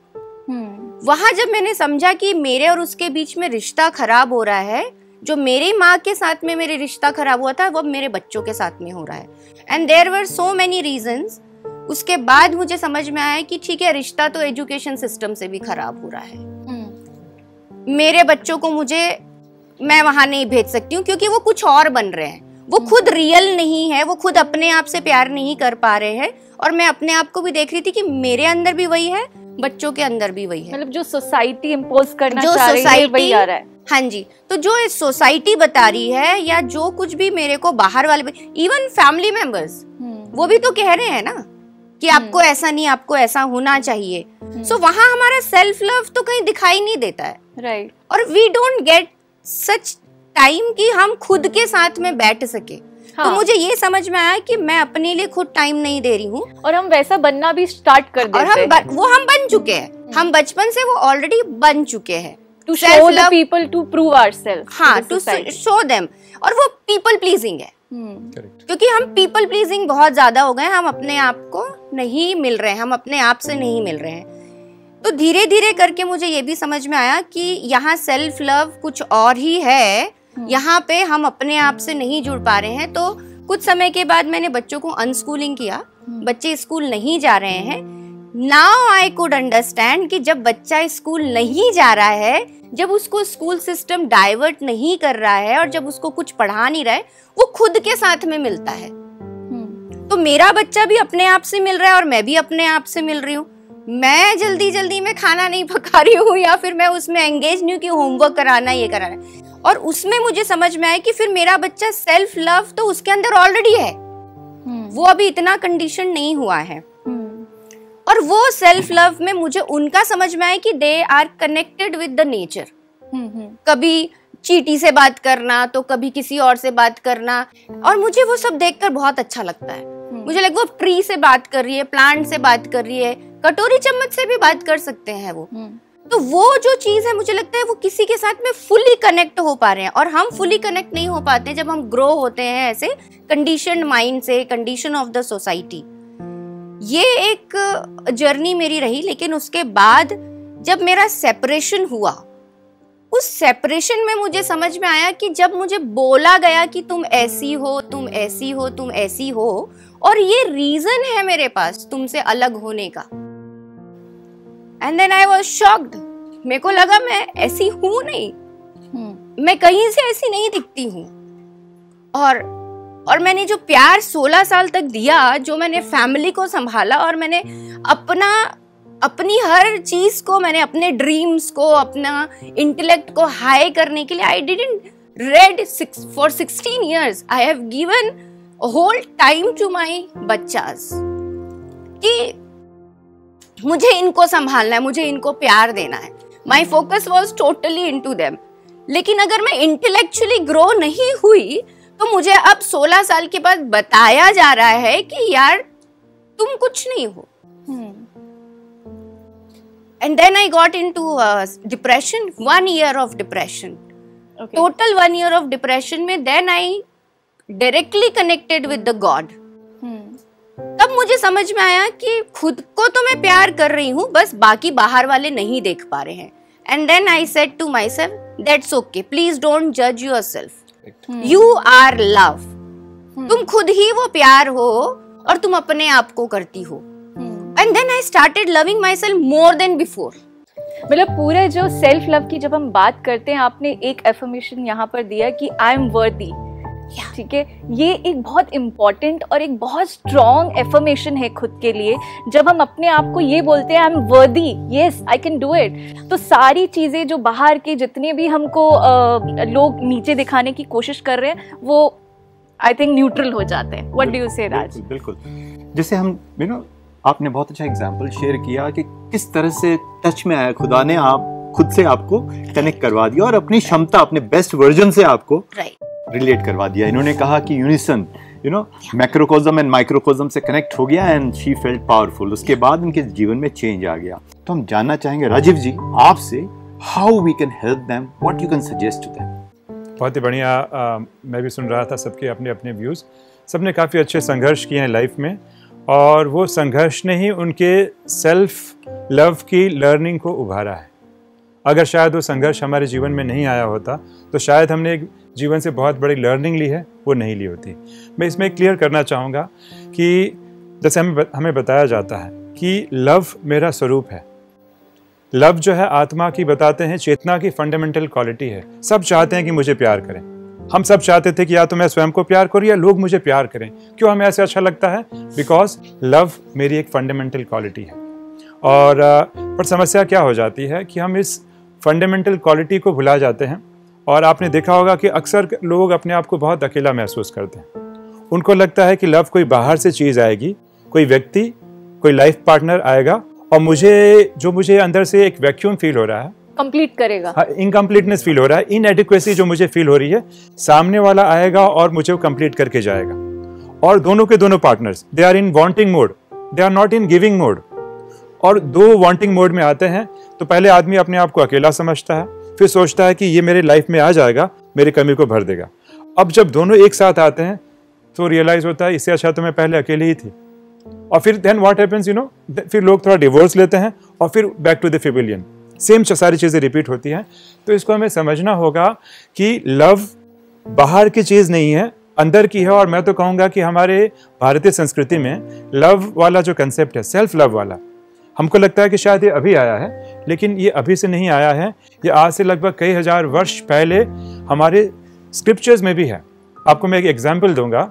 वहां जब मैंने समझा कि मेरे और उसके बीच में रिश्ता खराब हो रहा है, जो मेरी माँ के साथ में मेरे रिश्ता खराब हुआ था वो मेरे बच्चों के साथ में हो रहा है, and there were so many reasons. उसके बाद मुझे समझ में आया कि ठीक है, रिश्ता तो एजुकेशन सिस्टम से भी खराब हो रहा है। मेरे बच्चों को मैं वहां नहीं भेज सकती हूँ क्योंकि वो कुछ और बन रहे हैं, वो खुद रियल नहीं है, वो खुद अपने आप से प्यार नहीं कर पा रहे हैं। और मैं अपने आप को भी देख रही थी कि मेरे अंदर भी वही है, बच्चों के अंदर भी वही है। मतलब जो सोसाइटी इम्पोज करना चाह रही है वही आ रहा है। हाँ जी, तो जो सोसाइटी बता रही है या जो कुछ भी मेरे को बाहर वाले, इवन फैमिली मेंबर्स वो भी तो कह रहे हैं ना कि आपको ऐसा नहीं, आपको ऐसा होना चाहिए। सो वहां हमारा सेल्फ लव तो कहीं दिखाई नहीं देता है, राइट। और we don't get such time कि हम खुद के साथ में बैठ सके। तो मुझे ये समझ में आया कि मैं अपने लिए खुद टाइम नहीं दे रही हूँ, और हम वैसा बनना भी स्टार्ट कर देते हैं। और हम बन चुके हैं, हम बचपन से वो ऑलरेडी बन चुके हैं। To show the people, to prove ourselves, हाँ, टू शो देम। और वो पीपल प्लीजिंग है, क्योंकि हम पीपल प्लीजिंग बहुत ज्यादा हो गए, हम अपने आप को नहीं मिल रहे हैं, हम अपने आप से नहीं मिल रहे हैं। तो धीरे धीरे करके मुझे ये भी समझ में आया कि यहाँ सेल्फ लव कुछ और ही है, यहाँ पे हम अपने आप से नहीं जुड़ पा रहे हैं। तो कुछ समय के बाद मैंने बच्चों को अनस्कूलिंग किया, बच्चे स्कूल नहीं जा रहे हैं। नाउ आई कुड अंडरस्टैंड कि जब बच्चा स्कूल नहीं जा रहा है, जब उसको स्कूल सिस्टम डाइवर्ट नहीं कर रहा है और जब उसको कुछ पढ़ा नहीं रहा है, वो खुद के साथ में मिलता है। तो मेरा बच्चा भी अपने आप से मिल रहा है और मैं भी अपने आप से मिल रही हूँ। मैं जल्दी जल्दी में खाना नहीं पका रही हूँ या फिर मैं उसमें एंगेज नहीं हूँ कि होमवर्क कराना, ये कराना। और उसमें मुझे समझ में आया कि फिर मेरा बच्चा सेल्फ लव तो उसके अंदर ऑलरेडी है, वो अभी इतना कंडीशन नहीं हुआ है। और वो सेल्फ लव में मुझे उनका समझ में आया कि they are connected with the nature. कभी चींटी से बात करना तो कभी किसी और से बात करना, और मुझे वो सब देखकर बहुत अच्छा लगता है। मुझे लगा वो ट्री से बात कर रही है, प्लांट से बात कर रही है, कटोरी चम्मच से भी बात कर सकते हैं वो। तो वो जो चीज है मुझे लगता है वो किसी के साथ में फुली कनेक्ट हो पा रहे हैं, और हम फुली कनेक्ट नहीं हो पाते जब हम ग्रो होते हैं ऐसे कंडीशन माइंड से, कंडीशन ऑफ द सोसाइटी। ये एक जर्नी मेरी रही, लेकिन उसके बाद जब मेरा सेपरेशन हुआ, उस सेपरेशन में मुझे समझ में आया कि जब मुझे बोला गया कि तुम ऐसी हो, तुम ऐसी हो, तुम ऐसी हो, और ये रीजन है मेरे पास तुमसे अलग होने का, and then I was shocked. मेरे को लगा मैं ऐसी हूं नहीं, मैं कहीं से ऐसी नहीं दिखती हूं। और मैंने जो प्यार 16 साल तक दिया, जो मैंने फैमिली को संभाला, और मैंने अपनी हर चीज को, मैंने अपने ड्रीम्स को, अपना इंटेलेक्ट को हाई करने के लिए, I didn't read for 16 years। I have given whole time to my बच्चास कि मुझे इनको संभालना है, मुझे इनको प्यार देना है। My focus was totally into them. लेकिन अगर मैं इंटेलेक्चुअली ग्रो नहीं हुई तो मुझे अब 16 साल के बाद बताया जा रहा है कि यार तुम कुछ नहीं हो। And then I got into depression, 1 year of depression. Okay. Total 1 year of depression में then I directly connected with the God. तब मुझे समझ में आया कि खुद को तो मैं प्यार कर रही हूँ, बस बाकी बाहर वाले नहीं देख पा रहे हैं। And then I said to myself, that's okay, please don't judge yourself. You are love. तुम खुद ही वो प्यार हो और तुम अपने आप को करती हो। And then I started loving myself more than before. मतलब पूरे जो सेल्फ लव की जब हम बात करते हैं, आपने एक एफर्मेशन यहाँ पर दिया कि आई एम वर्दी, ठीक है। ये एक बहुत इम्पोर्टेंट और एक बहुत स्ट्रॉन्ग एफर्मेशन है खुद के लिए। जब हम अपने आप को ये बोलते हैं आई एम वर्दी, yes I can do it, तो सारी चीज़ें जो बाहर के जितने भी हमको लोग नीचे दिखाने की कोशिश कर रहे हैं वो आई थिंक न्यूट्रल हो जाते हैं। व्हाट डू यू से राज? बिल्कुल, जैसे हम आपने बहुत अच्छा एग्जाम्पल शेयर किया कि किस तरह से टच में आया खुदा ने, आप खुद से आपको कनेक्ट करवा दिया और अपनी क्षमता, अपने बेस्ट वर्जन से आपको रिलेट करवा दिया। इन्होंने कहा कि यूनिसन, मैक्रोकोज्म एंड माइक्रोकोज्म से कनेक्ट हो गया एंड शी फेल्ट पावरफुल। उसके बाद उनके जीवन में चेंज आ गया। तो हम जानना चाहेंगे राजीव जी आपसे, how we can help them, what you can suggest to them. बहुत ही बढ़िया। मैं भी सुन रहा था सबके अपने अपने व्यूज़। सबने काफ़ी अच्छे संघर्ष किए हैं लाइफ में, और वो संघर्ष ने ही उनके सेल्फ लव की लर्निंग को उभारा है। अगर शायद वो संघर्ष हमारे जीवन में नहीं आया होता तो शायद हमने एक जीवन से बहुत बड़ी लर्निंग ली है, वो नहीं ली होती। मैं इसमें क्लियर करना चाहूँगा कि जैसे हमें बताया जाता है कि लव मेरा स्वरूप है। लव जो है आत्मा की, बताते हैं, चेतना की फंडामेंटल क्वालिटी है। सब चाहते हैं कि मुझे प्यार करें। हम सब चाहते थे कि या तो मैं स्वयं को प्यार करूं या लोग मुझे प्यार करें। क्यों हमें ऐसे अच्छा लगता है? बिकॉज लव मेरी एक फंडामेंटल क्वालिटी है। और पर समस्या क्या हो जाती है कि हम इस फंडामेंटल क्वालिटी को भुला जाते हैं। और आपने देखा होगा कि अक्सर लोग अपने आप को बहुत अकेला महसूस करते हैं। उनको लगता है कि लव कोई बाहर से चीज़ आएगी, कोई व्यक्ति, कोई लाइफ पार्टनर आएगा और मुझे अंदर से एक वैक्यूम फील हो रहा है, कंप्लीट करेगा। हाँ, इनकम्प्लीटनेस फील हो रहा है, इनएडिक्वेसी जो मुझे फील हो रही है, सामने वाला आएगा और मुझे वो कंप्लीट करके जाएगा। और दोनों के दोनों partners, they are in wanting mode, they are not in giving mode. और दो वांटिंग मोड में आते हैं तो पहले आदमी अपने आप को अकेला समझता है, फिर सोचता है कि ये मेरे लाइफ में आ जाएगा, मेरी कमी को भर देगा। अब जब दोनों एक साथ आते हैं तो रियलाइज होता है इससे अच्छा तो मैं पहले अकेले ही थी। और फिर देन व्हाट हैपेंस, फिर लोग थोड़ा डिवोर्स लेते हैं और फिर बैक टू द फिबिलियन, सेम सारी चीज़ें रिपीट होती हैं। तो इसको हमें समझना होगा कि लव बाहर की चीज़ नहीं है, अंदर की है। और मैं तो कहूँगा कि हमारे भारतीय संस्कृति में लव वाला जो कंसेप्ट है, सेल्फ लव वाला, हमको लगता है कि शायद ये अभी आया है, लेकिन ये अभी से नहीं आया है। ये आज से लगभग कई हजार वर्ष पहले हमारे स्क्रिप्चर्स में भी है। आपको मैं एक एग्जाम्पल दूंगा।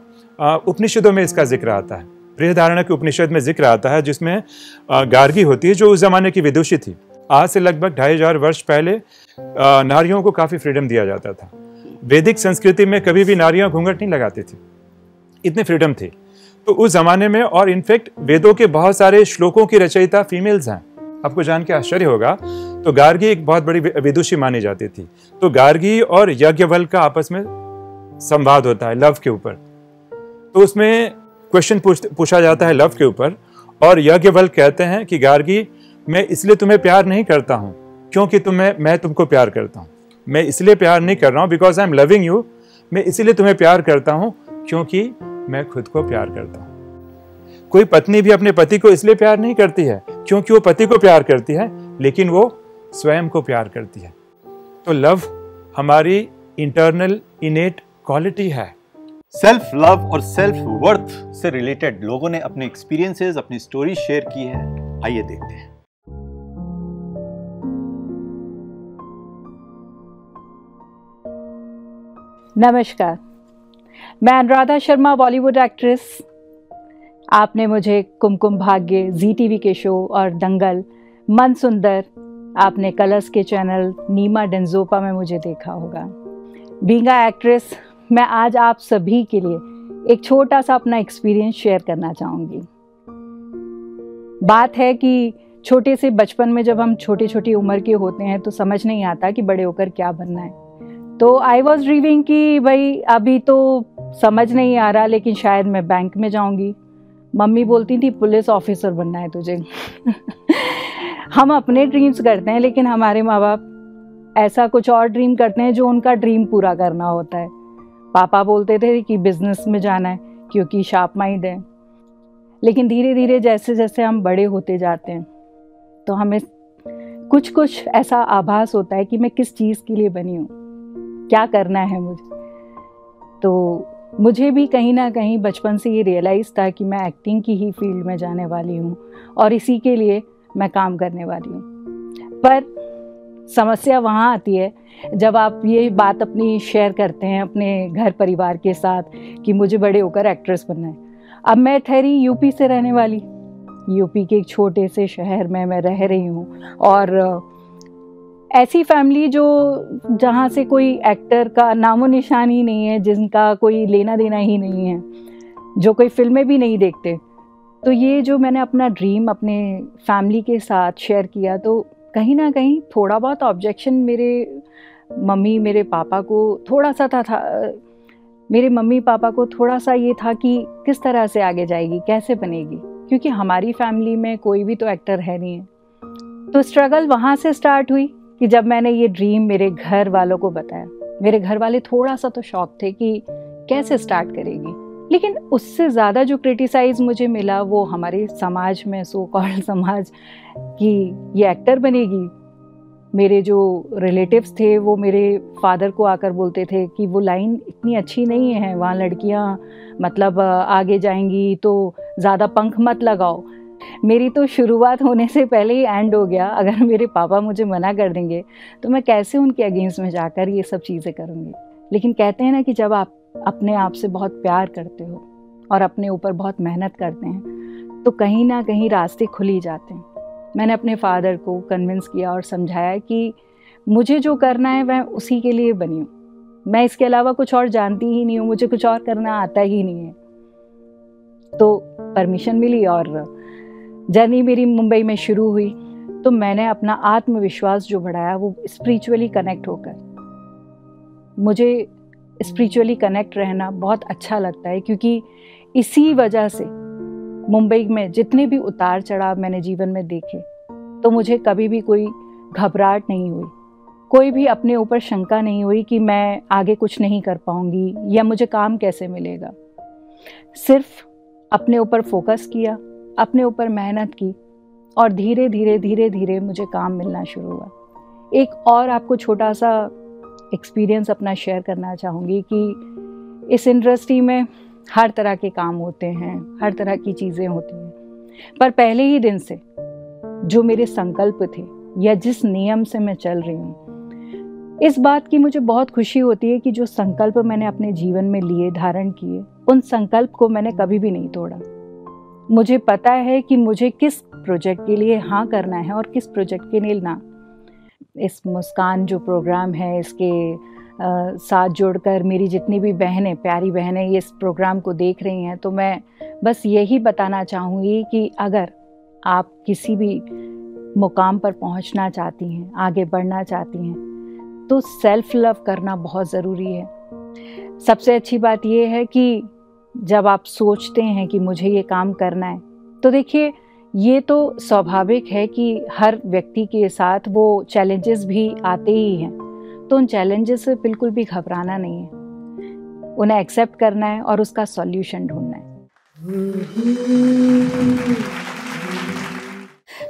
उपनिषदों में इसका जिक्र आता है। बृहदारण्यक के उपनिषद में जिक्र आता है, जिसमें गार्गी होती है जो उस जमाने की विदुषी थी। आज से लगभग 2500 वर्ष पहले नारियों को काफ़ी फ्रीडम दिया जाता था। वैदिक संस्कृति में कभी भी नारियां घूंघट नहीं लगाती थी, इतनी फ्रीडम थी। तो उस जमाने में, और इनफैक्ट वेदों के बहुत सारे श्लोकों की रचयिता फीमेल्स हैं। आपको जान के आश्चर्य होगा, तो गार्गी एक बहुत बड़ी विदुषी मानी जाती थी। तो गार्गी और याज्ञवल्क्य का आपस में संवाद होता है लव के ऊपर। तो उसमें क्वेश्चन पूछा जाता है लव के ऊपर, और याज्ञवल्क्य कहते हैं कि गार्गी, मैं इसलिए तुम्हें प्यार नहीं करता हूँ क्योंकि मैं तुमको प्यार करता हूँ, मैं इसलिए प्यार नहीं कर रहा हूँ because I am loving you, मैं इसलिए तुम्हें प्यार करता हूँ क्योंकि मैं खुद को प्यार करता हूँ। कोई पत्नी भी अपने पति को इसलिए प्यार नहीं करती है क्योंकि वो पति को प्यार करती है, लेकिन वो स्वयं को प्यार करती है। तो लव हमारी इंटरनल इनेट क्वालिटी है। सेल्फ लव और सेल्फ वर्थ से रिलेटेड लोगों ने अपने एक्सपीरियंसेस, अपनी स्टोरी शेयर की है। आइए देखते हैं। नमस्कार, मैं अनुराधा शर्मा, बॉलीवुड एक्ट्रेस। आपने मुझे कुमकुम भाग्य, जी टीवी के शो और दंगल, मन सुंदर, आपने कलर्स के चैनल नीमा डेंजोपा में मुझे देखा होगा। बीइंग अ एक्ट्रेस, मैं आज आप सभी के लिए एक छोटा सा अपना एक्सपीरियंस शेयर करना चाहूँगी। बात है कि छोटे से बचपन में जब हम छोटी छोटी उम्र के होते हैं तो समझ नहीं आता कि बड़े होकर क्या बनना है। तो आई वॉज ड्रीमिंग कि भाई अभी तो समझ नहीं आ रहा, लेकिन शायद मैं बैंक में जाऊंगी। मम्मी बोलती थी पुलिस ऑफिसर बनना है तुझे। हम अपने ड्रीम्स करते हैं, लेकिन हमारे माँ बाप ऐसा कुछ और ड्रीम करते हैं जो उनका ड्रीम पूरा करना होता है। पापा बोलते थे कि बिजनेस में जाना है क्योंकि शार्प माइंड है। लेकिन धीरे धीरे जैसे जैसे हम बड़े होते जाते हैं तो हमें कुछ कुछ ऐसा आभास होता है कि मैं किस चीज़ के लिए बनी हूँ, क्या करना है मुझे। तो मुझे भी कहीं ना कहीं बचपन से ये रियलाइज़ था कि मैं एक्टिंग की ही फील्ड में जाने वाली हूँ और इसी के लिए मैं काम करने वाली हूँ। पर समस्या वहाँ आती है जब आप ये बात अपनी शेयर करते हैं अपने घर परिवार के साथ कि मुझे बड़े होकर एक्ट्रेस बनना है। अब मैं ठहरी यूपी से रहने वाली, यूपी के एक छोटे से शहर में मैं रह रही हूँ, और ऐसी फैमिली जहाँ से कोई एक्टर का नामो निशान ही नहीं है, जिनका कोई लेना देना ही नहीं है, जो कोई फिल्में भी नहीं देखते। तो ये जो मैंने अपना ड्रीम अपने फैमिली के साथ शेयर किया, तो कहीं ना कहीं थोड़ा बहुत ऑब्जेक्शन मेरे पापा को थोड़ा सा था। मेरे मम्मी पापा को थोड़ा सा ये था कि किस तरह से आगे जाएगी, कैसे बनेगी, क्योंकि हमारी फैमिली में कोई भी तो एक्टर है नहीं है। तो स्ट्रगल वहाँ से स्टार्ट हुई कि जब मैंने ये ड्रीम मेरे घर वालों को बताया। मेरे घर वाले थोड़ा सा तो शॉक थे कि कैसे स्टार्ट करेगी, लेकिन उससे ज़्यादा जो क्रिटिसाइज मुझे मिला वो हमारे समाज में, सो कॉल्ड समाज, कि ये एक्टर बनेगी। मेरे जो रिलेटिव्स थे वो मेरे फादर को आकर बोलते थे कि वो लाइन इतनी अच्छी नहीं है, वहाँ लड़कियाँ मतलब आगे जाएंगी तो ज़्यादा पंख मत लगाओ। मेरी तो शुरुआत होने से पहले ही एंड हो गया। अगर मेरे पापा मुझे मना कर देंगे तो मैं कैसे उनके अगेंस्ट में जाकर ये सब चीज़ें करूँगी। लेकिन कहते हैं ना कि जब आप अपने आप से बहुत प्यार करते हो और अपने ऊपर बहुत मेहनत करते हैं तो कहीं ना कहीं रास्ते खुल ही जाते हैं। मैंने अपने फादर को कन्विंस किया और समझाया कि मुझे जो करना है वह उसी के लिए बनी हूँ, मैं इसके अलावा कुछ और जानती ही नहीं हूँ, मुझे कुछ और करना आता ही नहीं है। तो परमिशन मिली और जर्नी मेरी मुंबई में शुरू हुई। तो मैंने अपना आत्मविश्वास जो बढ़ाया वो स्पिरिचुअली कनेक्ट होकर। मुझे स्पिरिचुअली कनेक्ट रहना बहुत अच्छा लगता है, क्योंकि इसी वजह से मुंबई में जितने भी उतार चढ़ाव मैंने जीवन में देखे तो मुझे कभी भी कोई घबराहट नहीं हुई, कोई भी अपने ऊपर शंका नहीं हुई कि मैं आगे कुछ नहीं कर पाऊंगी या मुझे काम कैसे मिलेगा। सिर्फ अपने ऊपर फोकस किया, अपने ऊपर मेहनत की और धीरे धीरे मुझे काम मिलना शुरू हुआ। एक और आपको छोटा सा एक्सपीरियंस अपना शेयर करना चाहूँगी कि इस इंडस्ट्री में हर तरह के काम होते हैं, हर तरह की चीज़ें होती हैं, पर पहले ही दिन से जो मेरे संकल्प थे या जिस नियम से मैं चल रही हूँ, इस बात की मुझे बहुत खुशी होती है कि जो संकल्प मैंने अपने जीवन में लिए, धारण किए, उन संकल्प को मैंने कभी भी नहीं तोड़ा। मुझे पता है कि मुझे किस प्रोजेक्ट के लिए हाँ करना है और किस प्रोजेक्ट के लिए ना। इस मुस्कान जो प्रोग्राम है, इसके साथ जोड़कर मेरी जितनी भी बहनें, प्यारी बहनें इस प्रोग्राम को देख रही हैं, तो मैं बस यही बताना चाहूँगी कि अगर आप किसी भी मुकाम पर पहुँचना चाहती हैं, आगे बढ़ना चाहती हैं, तो सेल्फ लव करना बहुत ज़रूरी है। सबसे अच्छी बात यह है कि जब आप सोचते हैं कि मुझे ये काम करना है, तो देखिए ये तो स्वाभाविक है कि हर व्यक्ति के साथ वो चैलेंजेस भी आते ही हैं, तो उन चैलेंजेस से बिल्कुल भी घबराना नहीं है, उन्हें एक्सेप्ट करना है और उसका सॉल्यूशन ढूंढना है।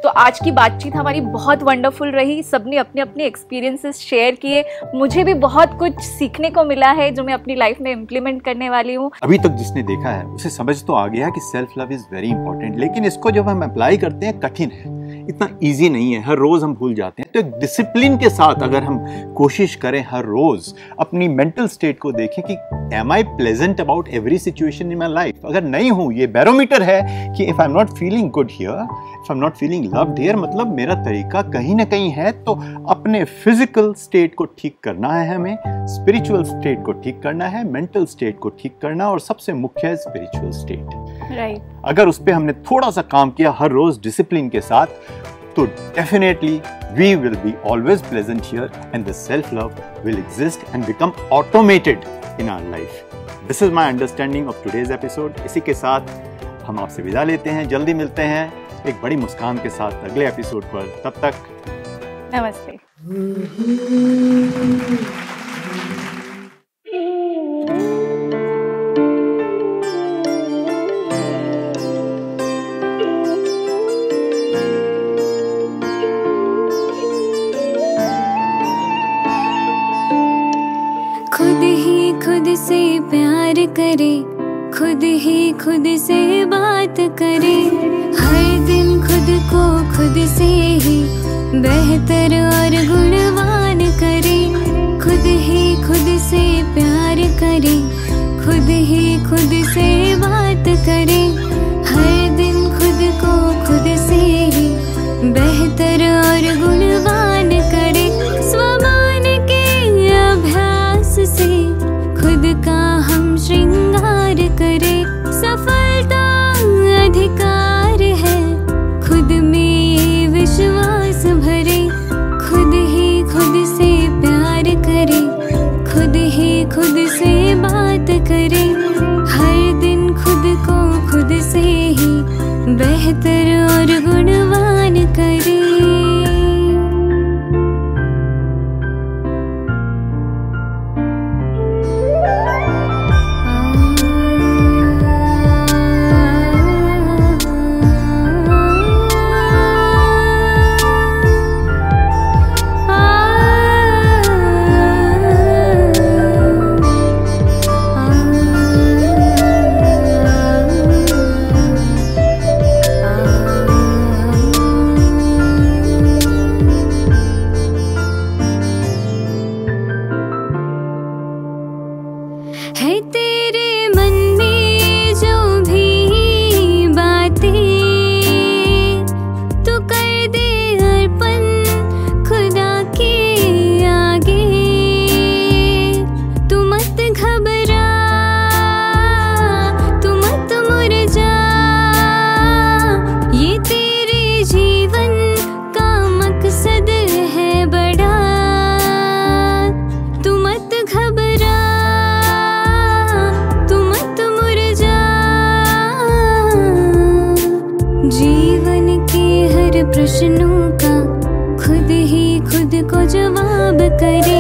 तो आज की बातचीत हमारी बहुत वंडरफुल रही, सबने अपने अपने एक्सपीरियंसेस शेयर किए, मुझे भी बहुत कुछ सीखने को मिला है जो मैं अपनी लाइफ में इम्प्लीमेंट करने वाली हूँ। अभी तक जिसने देखा है उसे समझ तो आ गया कि self love is very important, लेकिन इसको जब हम अप्लाई करते हैं कठिन है, इतना इजी नहीं है, हर रोज हम भूल जाते हैं। तो एक डिसिप्लिन के साथ अगर हम कोशिश करें हर रोज अपनी मेंटल स्टेट को देखें कि am I pleasant about every situation in my life, अगर नहीं हूं, ये बैरोमीटर है कि if I am not feeling good here, if I am not feeling loved here, मतलब मेरा तरीका कहीं ना कहीं है। तो अपने फिजिकल स्टेट को ठीक करना है, हमें स्पिरिचुअल स्टेट को ठीक करना है, मेंटल स्टेट को ठीक करना, और सबसे मुख्य है स्पिरिचुअल स्टेट। राइट। अगर उस पे हमने थोड़ा सा काम किया हर रोज डिसिप्लिन के साथ, तो definitely we will be always pleasant here and the self love will exist and become automated in our life. This is my understanding of today's episode. इसी के साथ हम आपसे विदा लेते हैं, जल्दी मिलते हैं एक बड़ी मुस्कान के साथ अगले एपिसोड पर। तब तक नमस्ते। खुद से प्यार करे, खुद ही खुद से बात करे, हर दिन खुद को खुद से ही बेहतर और गुणवान करे, खुद ही खुद से प्यार करे, खुद ही खुद से बात करे, हर दिन खुद को खुद से ही बेहतर और गुणवान करे, स्वमान के अभ्यास से खुद का हम श्रृंगार करें, सफलता अधिकार है, खुद में विश्वास भरे, खुद ही खुद से प्यार करे, खुद ही खुद से बात करे, हर दिन खुद को खुद से ही बेहतर और गुणवान करे। है तेरे मन में जो भी बातें, तो कर दे अर्पण खुदा के आगे, तू मत घबरा, तू मत मुरझा, ये तेरे जीवन का मकसद है बड़ा, तू मत घबरा, जीवन के हर प्रश्नों का खुद ही खुद को जवाब करे,